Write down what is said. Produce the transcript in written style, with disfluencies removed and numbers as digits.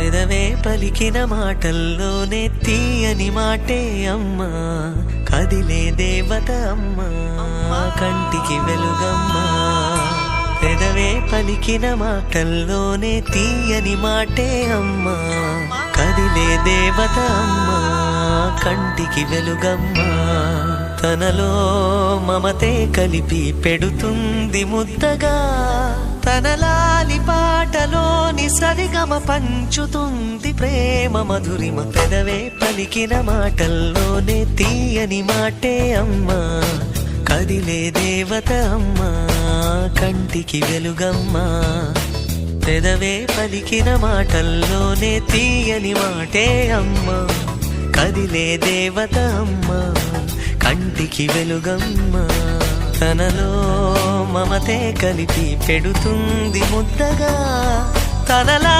పెదవే పలికిన మాటల్లోనే తీయని మాటే అమ్మా, కదిలే దేవత అమ్మా, కంటికి వెలుగమ్మా. పెదవే పలికిన మాటల్లోనే తీయని మాటే అమ్మా, కదిలే దేవత అమ్మా, కంటికి వెలుగమ్మా. తనలో మమతే కలిపి పెడుతుంది ముద్దగా, తన లాలి పాటలోని సరిగమ పంచుతుంది ప్రేమ మధురిమ. పెదవే పలికిన మాటల్లోనే తీయని మాటే అమ్మా, కదిలే దేవత అమ్మా, కంటికి వెలుగమ్మా. పెదవే పలికిన మాటల్లోనే తీయని మాటే అమ్మా, కదిలే దేవత అమ్మా, కంటికి వెలుగమ్మా. తనలో మమతే కలిపి పెడుతుంది ముద్దగా, తనలా